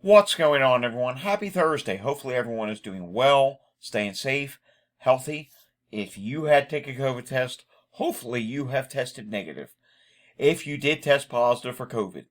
What's going on, everyone? Happy Thursday. Hopefully everyone is doing well, staying safe, healthy. If you had to take a COVID test, hopefully you have tested negative. If you did test positive for COVID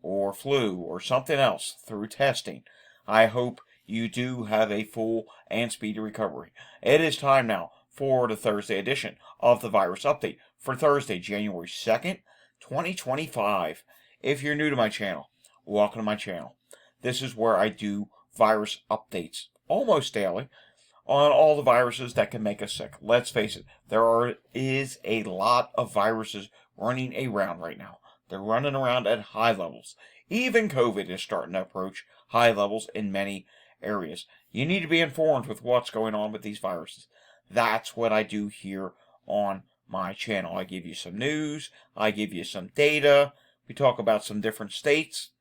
or flu or something else through testing, I hope you do have a full and speedy recovery. It is time now for the Thursday edition of the Virus Update for Thursday, January 2nd, 2025. If you're new to my channel, welcome to my channel. This is where I do virus updates almost daily on all the viruses that can make us sick. Let's face it, is a lot of viruses running around right now. They're running around at high levels. Even COVID is starting to approach high levels in many areas. You need to be informed with what's going on with these viruses. That's what I do here on my channel. I give you some news, I give you some data, we talk about some different states,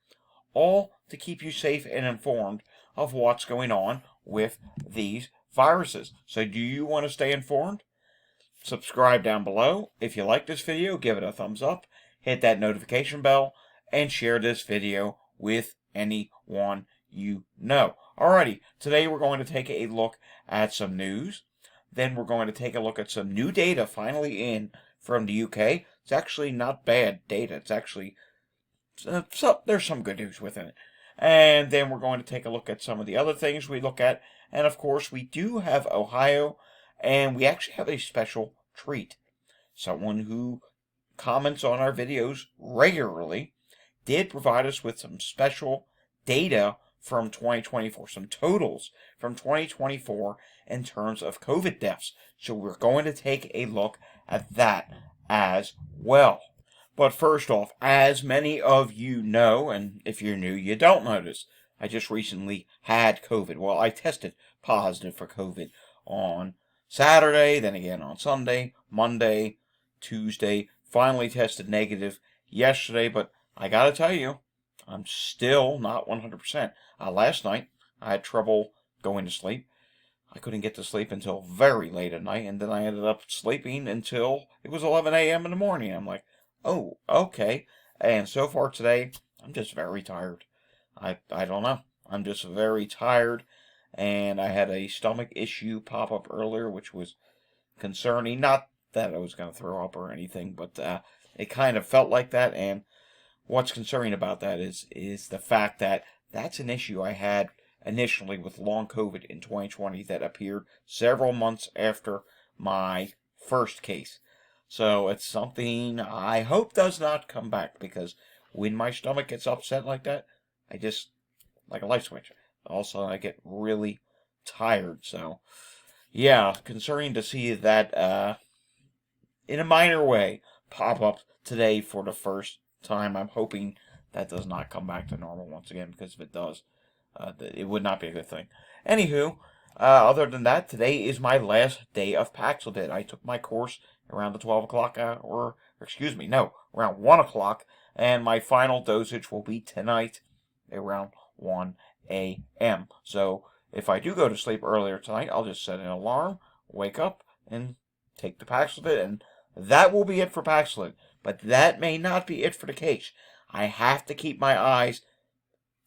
all to keep you safe and informed of what's going on with these viruses. So do you want to stay informed? Subscribe down below. If you like this video, give it a thumbs up, hit that notification bell, and share this video with anyone you know. Alrighty, today we're going to take a look at some news. Then we're going to take a look at some new data finally in from the UK. It's actually not bad data. It's actually there's some good news within it. And then we're going to take a look at some of the other things we look at. And of course, we do have Ohio, and we actually have a special treat. Someone who comments on our videos regularly did provide us with some special data from 2024, some totals from 2024 in terms of COVID deaths. So we're going to take a look at that as well. But first off, as many of you know, and if you're new, you don't know this, I just recently had COVID. Well, I tested positive for COVID on Saturday, then again on Sunday, Monday, Tuesday, finally tested negative yesterday, but I gotta tell you, I'm still not 100%. Last night, I had trouble going to sleep. I couldn't get to sleep until very late at night, and then I ended up sleeping until it was 11 a.m. in the morning. I'm like, oh, okay. And so far today, I'm just very tired. I don't know. I'm just very tired. And I had a stomach issue pop up earlier, which was concerning. Not that I was going to throw up or anything, but it kind of felt like that. And what's concerning about that is the fact that that's an issue I had initially with long COVID in 2020 that appeared several months after my first case. So it's something I hope does not come back, because when my stomach gets upset like that, I just, like a light switch. Also, I get really tired. So, yeah, concerning to see that in a minor way pop up today for the first time. I'm hoping that does not come back to normal once again, because if it does, it would not be a good thing. Anywho, other than that, today is my last day of Paxlovid. I took my course around the 12 o'clock hour, around 1 o'clock, and my final dosage will be tonight around 1 a.m. So if I do go to sleep earlier tonight, I'll just set an alarm, wake up, and take the Paxlovid, and that will be it for Paxlovid. But that may not be it for the case. I have to keep my eyes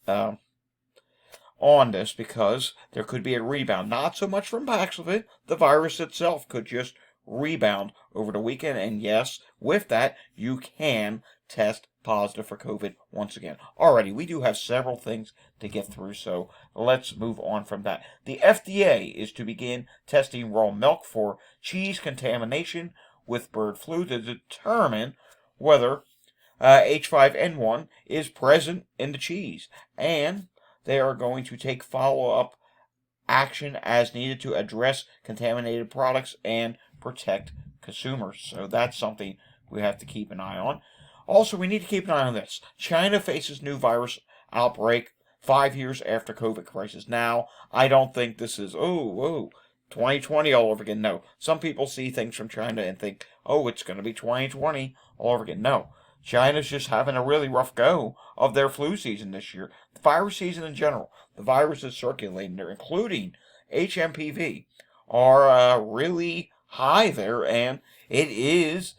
on this, because there could be a rebound. Not so much from Paxlovid. The virus itself could just rebound over the weekend. And yes, with that, you can test positive for COVID once again. Alrighty, we do have several things to get through, so let's move on from that. The FDA is to begin testing raw milk for cheese contamination with bird flu to determine whether H5N1 is present in the cheese, and they are going to take follow-up action as needed to address contaminated products and protect consumers. So that's something we have to keep an eye on. Also, we need to keep an eye on this. China faces new virus outbreak 5 years after COVID crisis. Now, I don't think this is, 2020 all over again. No. Some people see things from China and think, it's going to be 2020 all over again. No. China's just having a really rough go of their flu season this year. The virus season in general. The viruses circulating there, including HMPV, are really high there, and it is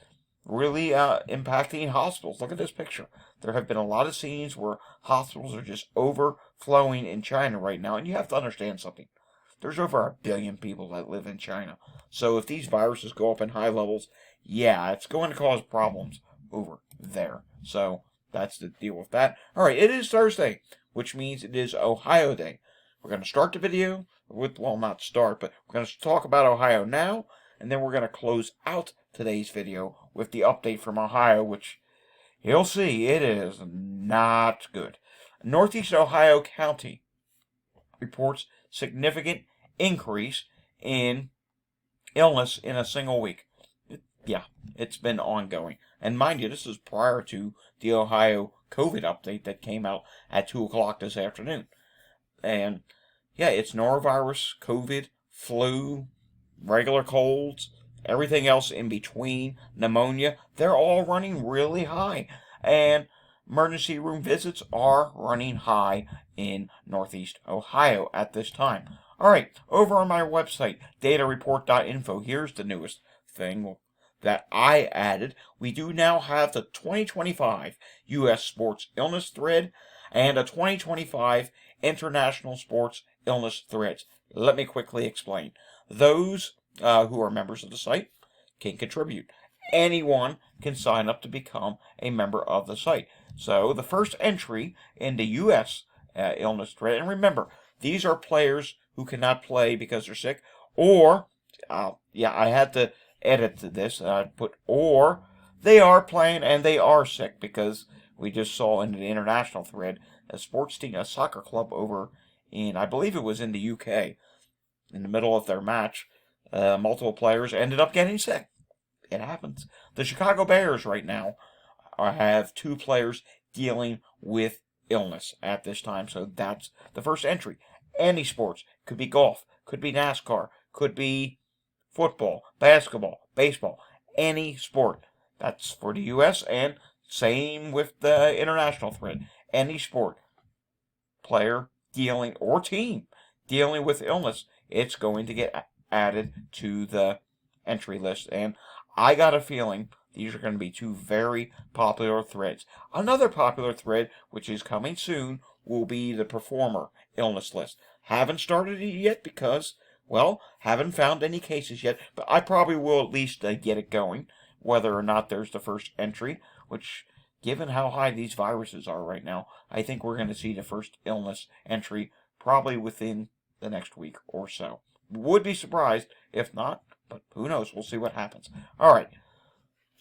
really impacting hospitals. Look at this picture. There have been a lot of scenes where Hospitals are just overflowing in China right now, and you have to understand something. There's over 1 billion people that live in China. So if these viruses go up in high levels, yeah, it's going to cause problems over there. So that's the deal with that. All right, it is Thursday, which means it is Ohio Day. We're going to start the video with, well, not start, but we're going to talk about Ohio now, and then we're going to close out today's video with the update from Ohio, which you'll see it is not good. Northeast Ohio County reports significant increase in illness in a single week. Yeah, it's been ongoing. And mind you, this is prior to the Ohio COVID update that came out at 2 o'clock this afternoon. And yeah, it's norovirus, COVID, flu, regular colds, everything else in between, pneumonia. They're all running really high. And emergency room visits are running high in Northeast Ohio at this time. All right, over on my website, datareport.info, here's the newest thing that I added. We do now have the 2025 U.S. Sports Illness Thread and a 2025 International Sports Illness Threads. Let me quickly explain. Those who are members of the site can contribute. Anyone can sign up to become a member of the site. So the first entry in the U.S. Illness Thread, and remember, these are players who cannot play because they're sick, or, I had to edit this, put or, they are playing and they are sick, because we just saw in the international thread a sports team, a soccer club over in, I believe it was in the UK, in the middle of their match, multiple players ended up getting sick. It happens. The Chicago Bears right now have 2 players dealing with illness at this time, so that's the first entry. Any sports, could be golf, could be NASCAR, could be football, basketball, baseball, any sport. That's for the U.S. and same with the international thread. Any sport, player dealing, or team dealing with illness, it's going to get added to the entry list. And I got a feeling these are going to be 2 very popular threads. Another popular thread, which is coming soon, will be the performer illness list. Haven't started it yet because, well, haven't found any cases yet, but I probably will at least get it going, whether or not there's the first entry, which, given how high these viruses are right now, I think we're going to see the first illness entry probably within the next week or so. Would be surprised if not, but who knows? We'll see what happens. All right.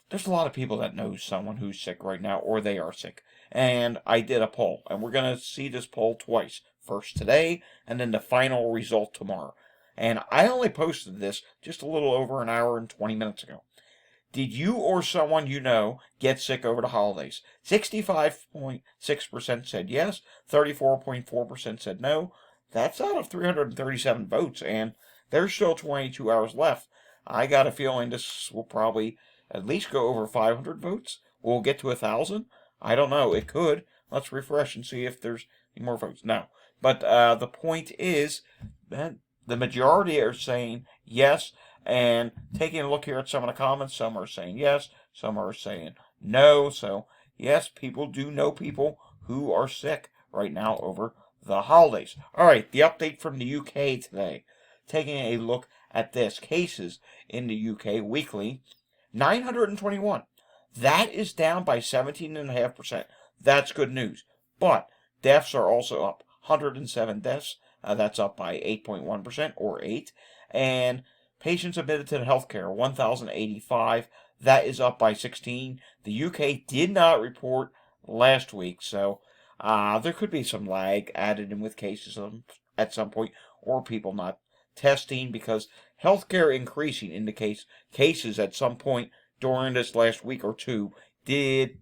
There's a lot of people that know someone who's sick right now, or they are sick. And I did a poll, and we're going to see this poll twice. First today, and then the final result tomorrow. And I only posted this just a little over an hour and 20 minutes ago. Did you or someone you know get sick over the holidays? 65.6% said yes, 34.4% said no. That's out of 337 votes, and there's still 22 hours left. I got a feeling this will probably at least go over 500 votes. Will it get to 1,000? I don't know. It could. Let's refresh and see if there's any more votes. No. But the point is that the majority are saying yes, and taking a look here at some of the comments, some are saying yes, some are saying no. So, yes, people do know people who are sick right now over the holidays. All right, the update from the UK today. Taking a look at this. Cases in the UK weekly, 921. That is down by 17.5%. That's good news. But deaths are also up. 107 deaths. That's up by 8.1%, or 8. And patients admitted to the healthcare, 1,085. That is up by 16. The UK did not report last week, so there could be some lag added in with cases at some point, or people not testing, because healthcare increasing indicates cases at some point during this last week or two did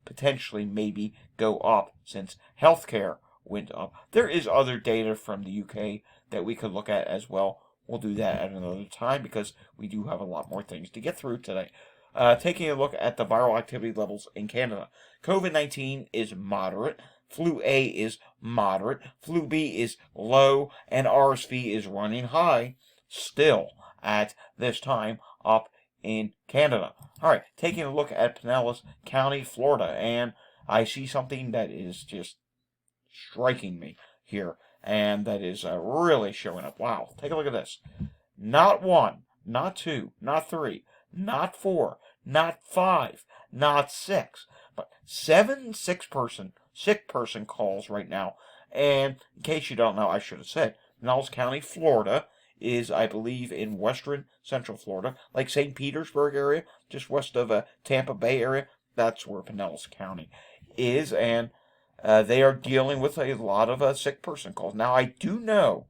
potentially maybe go up, since healthcare went up. There is other data from the UK that we could look at as well. We'll do that at another time because we do have a lot more things to get through today. Taking a look at the viral activity levels in Canada. COVID-19 is moderate. Flu A is moderate. Flu B is low. And RSV is running high still at this time up in Canada. All right, taking a look at Pinellas County, Florida. And I see something that is just striking me here, and that is really showing up. Wow, take a look at this. Not one, not two, not three, not four, not five, not six, but 7 sick person calls right now. And in case you don't know, I should have said, Pinellas County, Florida is, I believe, in western central Florida, like St. Petersburg area, just west of Tampa Bay area. That's where Pinellas County is, and they are dealing with a lot of sick person calls. Now, I do know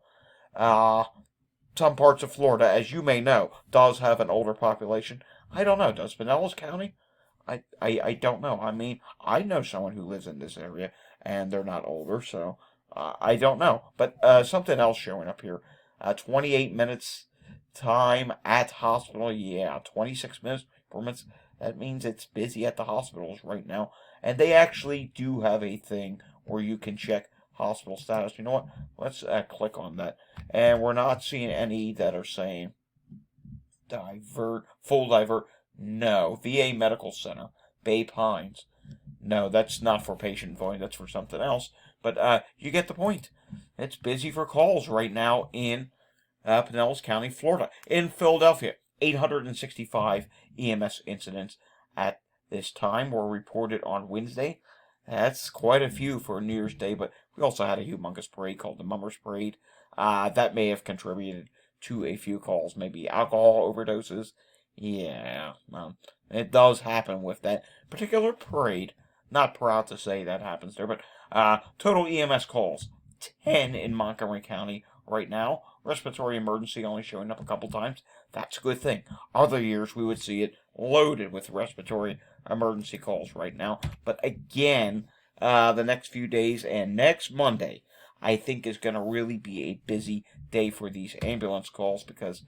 some parts of Florida, as you may know, does have an older population. I don't know. Does Pinellas County? I don't know. I mean, I know someone who lives in this area, and they're not older, so I don't know. But something else showing up here. 28 minutes time at hospital. Yeah, 26 minutes per minute. That means it's busy at the hospitals right now. And they actually do have a thing where you can check hospital status. You know what? Let's click on that. And we're not seeing any that are saying full divert. No. VA Medical Center, Bay Pines. No, that's not for patient volume. That's for something else. But you get the point. It's busy for calls right now in Pinellas County, Florida. In Philadelphia, 865 EMS incidents at this time were reported on Wednesday. That's quite a few for New Year's Day, but we also had a humongous parade called the Mummers Parade. That may have contributed to a few calls, maybe alcohol overdoses. Yeah, it does happen with that particular parade. Not proud to say that happens there, but total EMS calls, 10 in Montgomery County right now. Respiratory emergency only showing up a couple times. That's a good thing. Other years we would see it loaded with respiratory emergency calls right now. But again, the next few days and next Monday, I think is going to really be a busy day for these ambulance calls because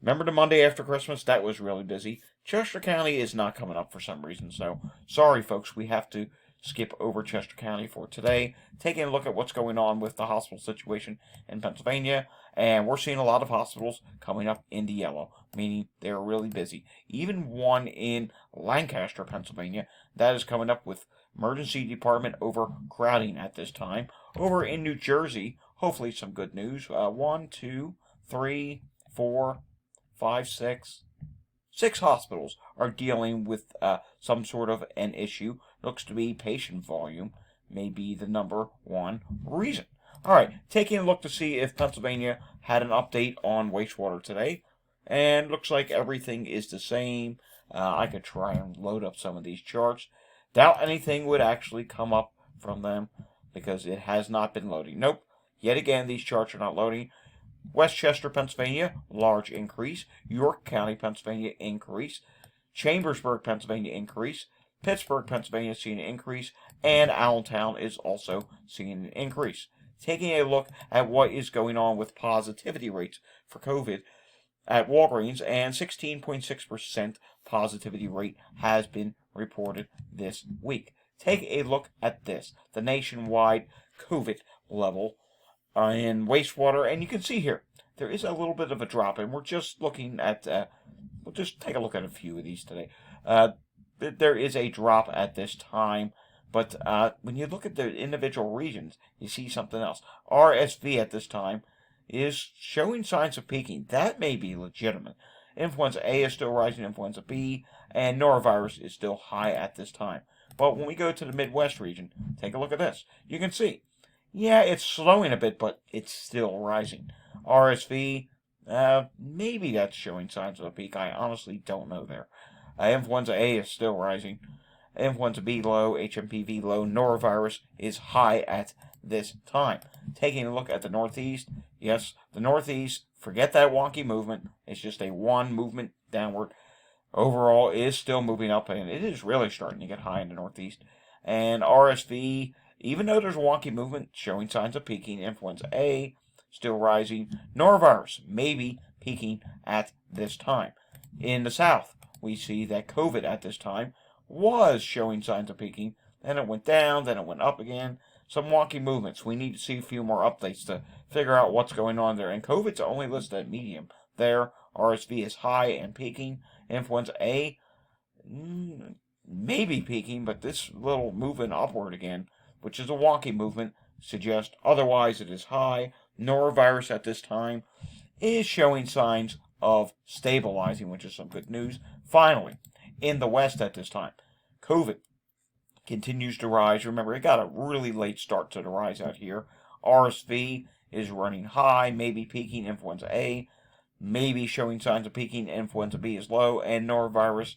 remember the Monday after Christmas? That was really busy. Chester County is not coming up for some reason, so sorry folks, we have to skip over Chester County for today, taking a look at what's going on with the hospital situation in Pennsylvania, and we're seeing a lot of hospitals coming up in the yellow, meaning they're really busy. Even one in Lancaster, Pennsylvania, that is coming up with emergency department overcrowding at this time. Over in New Jersey, hopefully some good news. 1, 2, 3, 4, 5, 6. 6 hospitals are dealing with some sort of an issue. Looks to be patient volume may be the number one reason. All right, taking a look to see if Pennsylvania had an update on wastewater today. And looks like everything is the same. I could try and load up some of these charts. Doubt anything would actually come up from them because it has not been loading. Nope. Yet again, these charts are not loading. Westchester, Pennsylvania, large increase. York County, Pennsylvania, increase. Chambersburg, Pennsylvania, increase. Pittsburgh, Pennsylvania, seeing an increase. And Allentown is also seeing an increase. Taking a look at what is going on with positivity rates for COVID at Walgreens, and 16.6% positivity rate has been reported this week. Take a look at this, the nationwide COVID level in wastewater, and you can see here there is a little bit of a drop, and we're just looking at we'll just take a look at a few of these today. There is a drop at this time, but when you look at the individual regions, you see something else. RSV at this time is showing signs of peaking. That may be legitimate. Influenza A is still rising, influenza B, and norovirus is still high at this time. But when we go to the Midwest region, take a look at this. You can see, yeah, it's slowing a bit, but it's still rising. RSV, maybe that's showing signs of a peak. I honestly don't know there. Influenza A is still rising. Influenza B low, HMPV low, norovirus is high at this time. Taking a look at the Northeast, yes, the Northeast, forget that wonky movement. It's just a one movement downward. Overall, it is still moving up, and it is really starting to get high in the Northeast. And RSV, even though there's a wonky movement, showing signs of peaking. Influenza A, still rising. Norovirus, maybe peaking at this time. In the South, we see that COVID at this time was showing signs of peaking. Then it went down, then it went up again. Some wonky movements. We need to see a few more updates to figure out what's going on there. And COVID's only listed at medium. There, RSV is high and peaking. Influenza A, maybe peaking, but this little moving upward again, which is a wonky movement, suggest otherwise. It is high. Norovirus at this time is showing signs of stabilizing, which is some good news. Finally, in the West at this time, COVID continues to rise. Remember, it got a really late start to the rise out here. RSV is running high, maybe peaking. Influenza A maybe showing signs of peaking. Influenza B is low, and norovirus,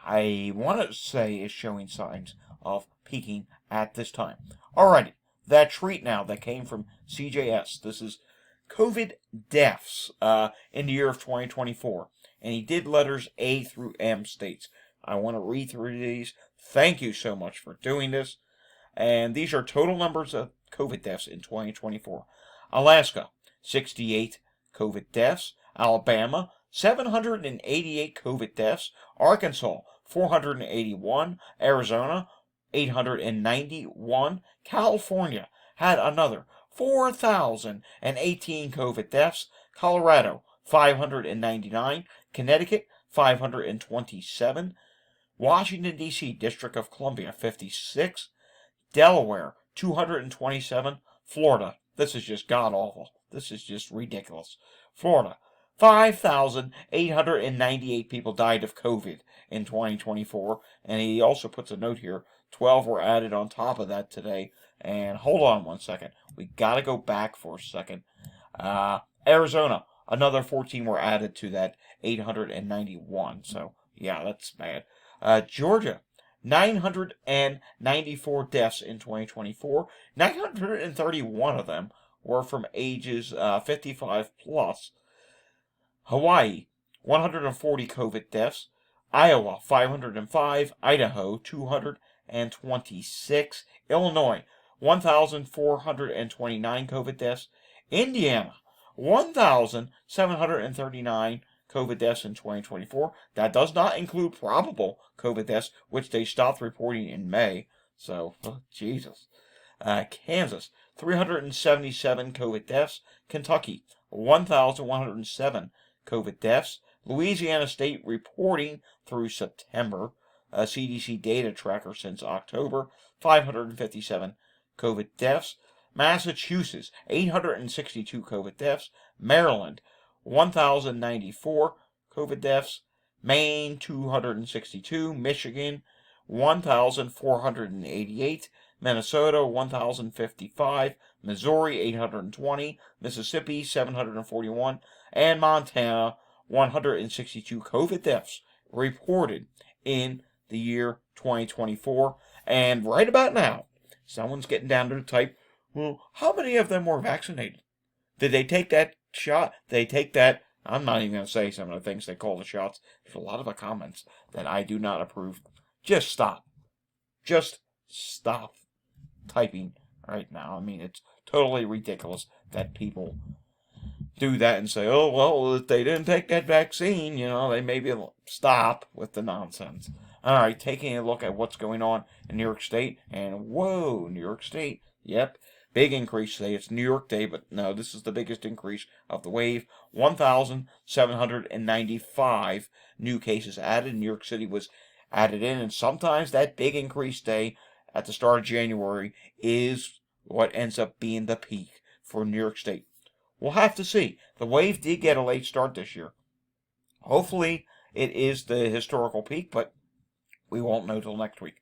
I want to say, is showing signs of peaking at this time. Alrighty, that treat now that came from CJS. This is COVID deaths in the year of 2024. And he did letters A through M states. I want to read through these. Thank you so much for doing this. And these are total numbers of COVID deaths in 2024. Alaska, 68 COVID deaths. Alabama, 788 COVID deaths. Arkansas, 481. Arizona, 891. California had another 4,018 COVID deaths. Colorado, 599. Connecticut, 527. Washington, D.C., District of Columbia, 56. Delaware, 227. Florida, this is just god-awful. This is just ridiculous. Florida, 5,898 people died of COVID in 2024. And he also puts a note here, 12 were added on top of that today. And hold on one second. We got to go back for a second. Arizona, another 14 were added to that 891. So, yeah, that's bad. Georgia, 994 deaths in 2024. 931 of them were from ages 55 plus. Hawaii, 140 COVID deaths. Iowa, 505. Idaho, 226. Illinois, 1,429 COVID deaths. Indiana, 1,739 COVID deaths in 2024. That does not include probable COVID deaths, which they stopped reporting in May. So, Jesus. Kansas, 377 COVID deaths. Kentucky, 1,107 COVID deaths. Louisiana State reporting through September. CDC data tracker since October, 557 COVID deaths. Massachusetts, 862 COVID deaths. Maryland, 1,094 COVID deaths. Maine, 262. Michigan, 1,488. Minnesota, 1,055. Missouri, 820. Mississippi, 741. And Montana, 162 COVID deaths reported in the year 2024. And right about now, someone's getting down to the type, well, how many of them were vaccinated? Did they take that shot? They take that. I'm not even going to say some of the things they call the shots. There's a lot of comments that I do not approve. Just stop. Just stop typing right now. I mean, it's totally ridiculous that people do that and say, oh, well, if they didn't take that vaccine, they maybe stop with the nonsense. All right, taking a look at what's going on in New York State. And whoa, New York State. Yep. Big increase today. It's New York Day, but no, this is the biggest increase of the wave. 1,795 new cases added. New York City was added in, and sometimes that big increase day at the start of January is what ends up being the peak for New York State. We'll have to see. The wave did get a late start this year. Hopefully, it is the historical peak, but we won't know till next week.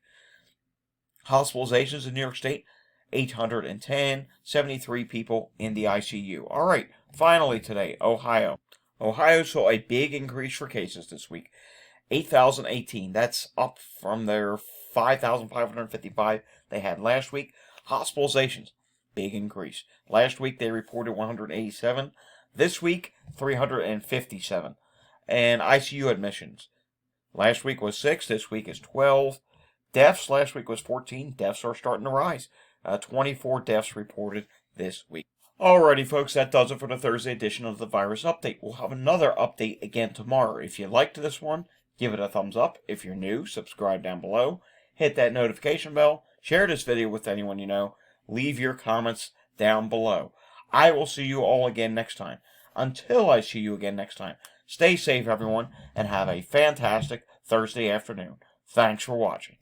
Hospitalizations in New York State, 810, 73 people in the ICU. All right, finally today, Ohio. Ohio saw a big increase for cases this week. 8,018. That's up from their 5,555 they had last week. Hospitalizations, big increase. Last week they reported 187. This week, 357. And ICU admissions. Last week was 6. This week is 12. Deaths last week was 14. Deaths are starting to rise. 24 deaths reported this week. Alrighty, folks, that does it for the Thursday edition of the Virus Update. We'll have another update again tomorrow. If you liked this one, give it a thumbs up. If you're new, subscribe down below. Hit that notification bell. Share this video with anyone you know. Leave your comments down below. I will see you all again next time. Until I see you again next time, stay safe, everyone, and have a fantastic Thursday afternoon. Thanks for watching.